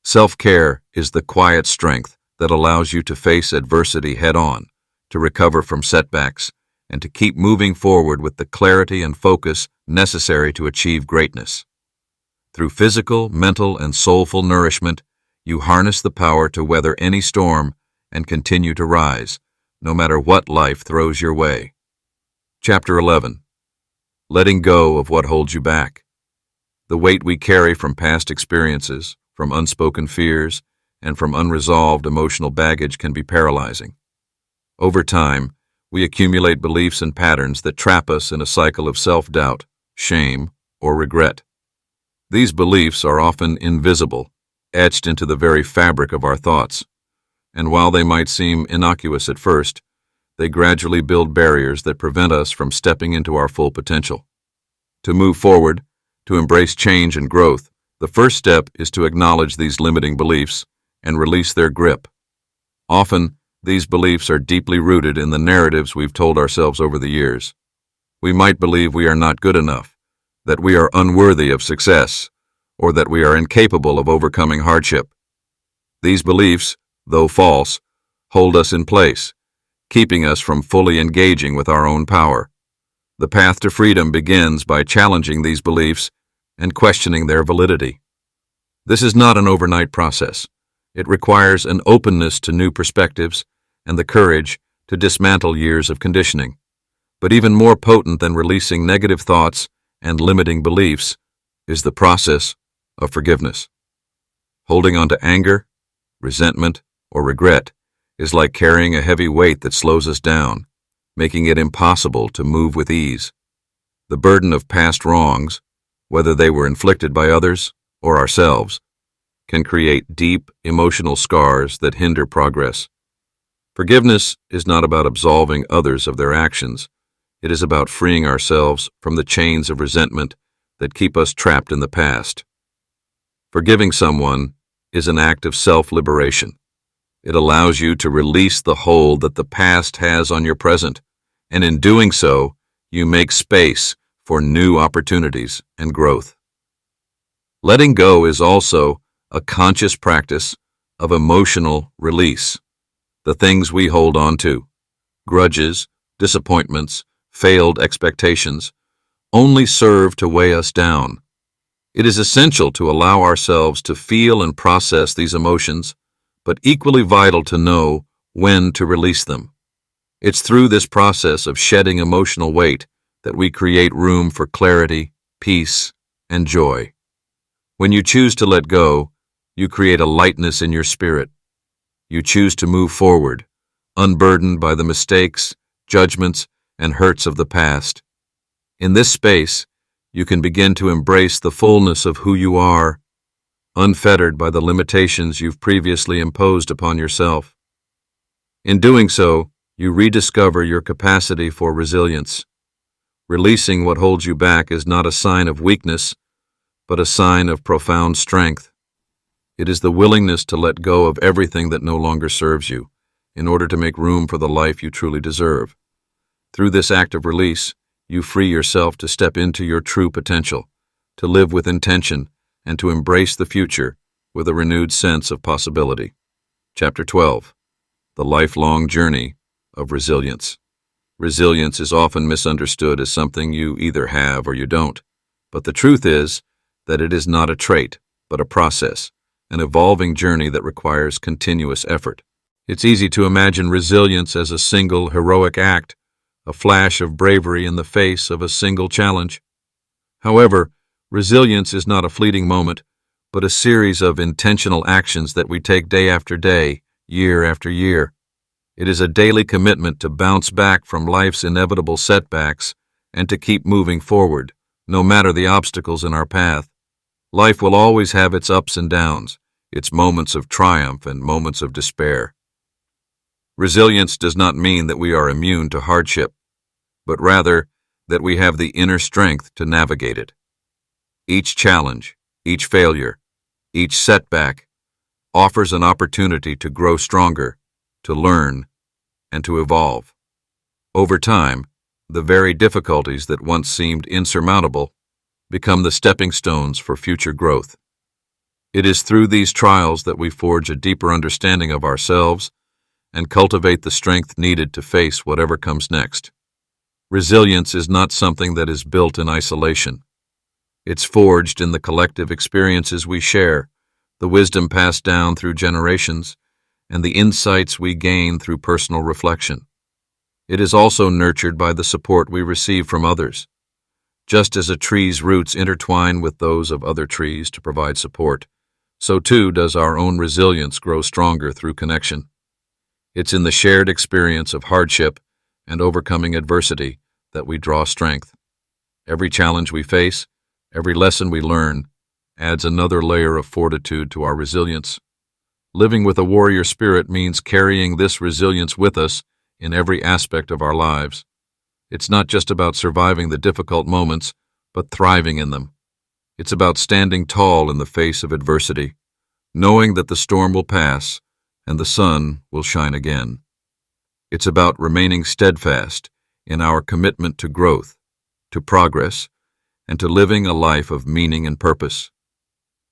Self-care is the quiet strength that allows you to face adversity head-on, to recover from setbacks, and to keep moving forward with the clarity and focus necessary to achieve greatness. Through physical, mental, and soulful nourishment, you harness the power to weather any storm and continue to rise, no matter what life throws your way. Chapter 11. Letting go of what holds you back. The weight we carry from past experiences, from unspoken fears, and from unresolved emotional baggage can be paralyzing. Over time, we accumulate beliefs and patterns that trap us in a cycle of self-doubt, shame, or regret. These beliefs are often invisible, etched into the very fabric of our thoughts, and while they might seem innocuous at first, they gradually build barriers that prevent us from stepping into our full potential. To move forward, to embrace change and growth, the first step is to acknowledge these limiting beliefs and release their grip. Often, These beliefs are deeply rooted in the narratives we've told ourselves over the years. We might believe we are not good enough, that we are unworthy of success, or that we are incapable of overcoming hardship. These beliefs, though false, hold us in place, keeping us from fully engaging with our own power. The path to freedom begins by challenging these beliefs and questioning their validity. This is not an overnight process. It requires an openness to new perspectives and the courage to dismantle years of conditioning. But even more potent than releasing negative thoughts and limiting beliefs is the process of forgiveness. Holding on to anger, resentment, or regret is like carrying a heavy weight that slows us down, making it impossible to move with ease. The burden of past wrongs, whether they were inflicted by others or ourselves, can create deep emotional scars that hinder progress. Forgiveness is not about absolving others of their actions. It is about freeing ourselves from the chains of resentment that keep us trapped in the past. Forgiving someone is an act of self-liberation. It allows you to release the hold that the past has on your present, and in doing so, you make space for new opportunities and growth. Letting go is also a conscious practice of emotional release. The things we hold on to, grudges, disappointments, failed expectations, only serve to weigh us down. It is essential to allow ourselves to feel and process these emotions, but equally vital to know when to release them. It's through this process of shedding emotional weight that we create room for clarity, peace, and joy. When you choose to let go, you create a lightness in your spirit. You choose to move forward, unburdened by the mistakes, judgments, and hurts of the past. In this space, you can begin to embrace the fullness of who you are, unfettered by the limitations you've previously imposed upon yourself. In doing so, you rediscover your capacity for resilience. Releasing what holds you back is not a sign of weakness, but a sign of profound strength. It is the willingness to let go of everything that no longer serves you, in order to make room for the life you truly deserve. Through this act of release, you free yourself to step into your true potential, to live with intention, and to embrace the future with a renewed sense of possibility. Chapter 12. The Lifelong Journey of Resilience. Resilience is often misunderstood as something you either have or you don't, but the truth is that it is not a trait, but a process, an evolving journey that requires continuous effort. It's easy to imagine resilience as a single heroic act, a flash of bravery in the face of a single challenge. However, resilience is not a fleeting moment, but a series of intentional actions that we take day after day, year after year. It is a daily commitment to bounce back from life's inevitable setbacks and to keep moving forward, no matter the obstacles in our path. Life will always have its ups and downs, its moments of triumph and moments of despair. Resilience does not mean that we are immune to hardship, but rather that we have the inner strength to navigate it. Each challenge, each failure, each setback offers an opportunity to grow stronger, to learn, and to evolve. Over time, the very difficulties that once seemed insurmountable become the stepping stones for future growth. It is through these trials that we forge a deeper understanding of ourselves and cultivate the strength needed to face whatever comes next. Resilience is not something that is built in isolation. It's forged in the collective experiences we share, the wisdom passed down through generations, and the insights we gain through personal reflection. It is also nurtured by the support we receive from others. Just as a tree's roots intertwine with those of other trees to provide support, so too does our own resilience grow stronger through connection. It's in the shared experience of hardship and overcoming adversity that we draw strength. Every challenge we face, every lesson we learn, adds another layer of fortitude to our resilience. Living with a warrior spirit means carrying this resilience with us in every aspect of our lives. It's not just about surviving the difficult moments, but thriving in them. It's about standing tall in the face of adversity, knowing that the storm will pass and the sun will shine again. It's about remaining steadfast in our commitment to growth, to progress, and to living a life of meaning and purpose.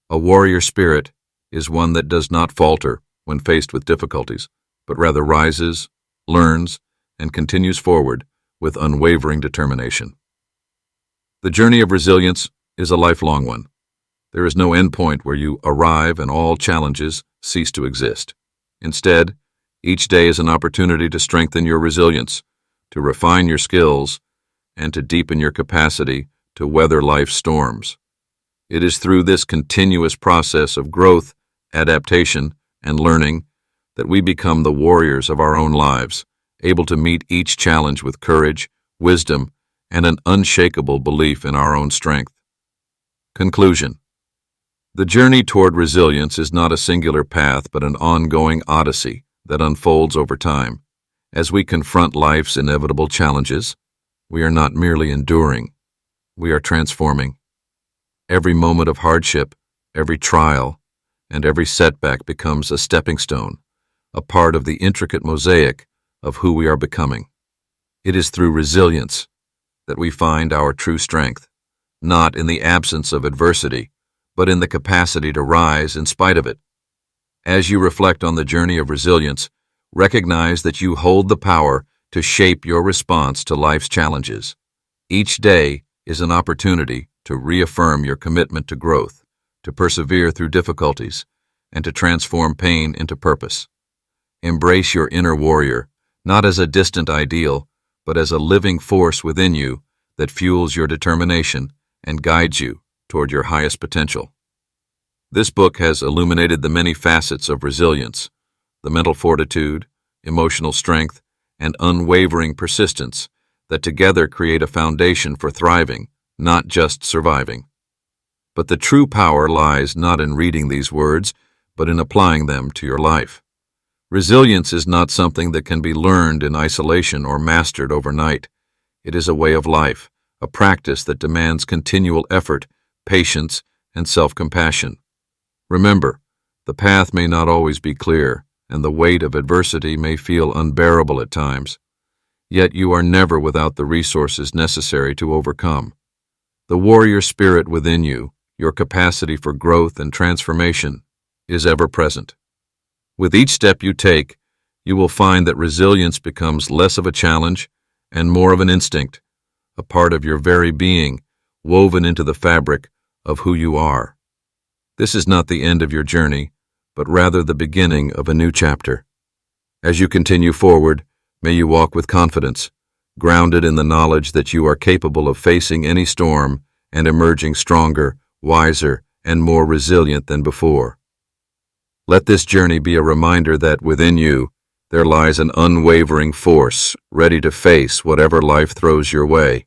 A warrior spirit is one that does not falter when faced with difficulties, but rather rises, learns, and continues forward with unwavering determination. The journey of resilience is a lifelong one. There is no endpoint where you arrive and all challenges cease to exist. Instead, each day is an opportunity to strengthen your resilience, to refine your skills, and to deepen your capacity to weather life's storms. It is through this continuous process of growth, adaptation, and learning that we become the warriors of our own lives, able to meet each challenge with courage, wisdom, and an unshakable belief in our own strength. Conclusion. The journey toward resilience is not a singular path but an ongoing odyssey that unfolds over time. As we confront life's inevitable challenges, we are not merely enduring, we are transforming. Every moment of hardship, every trial, and every setback becomes a stepping stone, a part of the intricate mosaic of who we are becoming. It is through resilience that we find our true strength, not in the absence of adversity, but in the capacity to rise in spite of it. As you reflect on the journey of resilience, recognize that you hold the power to shape your response to life's challenges. Each day is an opportunity to reaffirm your commitment to growth, to persevere through difficulties, and to transform pain into purpose. Embrace your inner warrior, not as a distant ideal, but as a living force within you that fuels your determination and guides you toward your highest potential. This book has illuminated the many facets of resilience, the mental fortitude, emotional strength, and unwavering persistence that together create a foundation for thriving, not just surviving. But the true power lies not in reading these words, but in applying them to your life. Resilience is not something that can be learned in isolation or mastered overnight. It is a way of life, a practice that demands continual effort, patience, and self-compassion. Remember, the path may not always be clear, and the weight of adversity may feel unbearable at times. Yet you are never without the resources necessary to overcome. The warrior spirit within you, your capacity for growth and transformation, is ever present. With each step you take, you will find that resilience becomes less of a challenge and more of an instinct, a part of your very being, woven into the fabric of who you are. This is not the end of your journey, but rather the beginning of a new chapter. As you continue forward, may you walk with confidence, grounded in the knowledge that you are capable of facing any storm and emerging stronger, wiser, and more resilient than before. Let this journey be a reminder that within you there lies an unwavering force ready to face whatever life throws your way.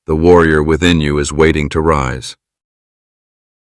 The warrior within you is waiting to rise.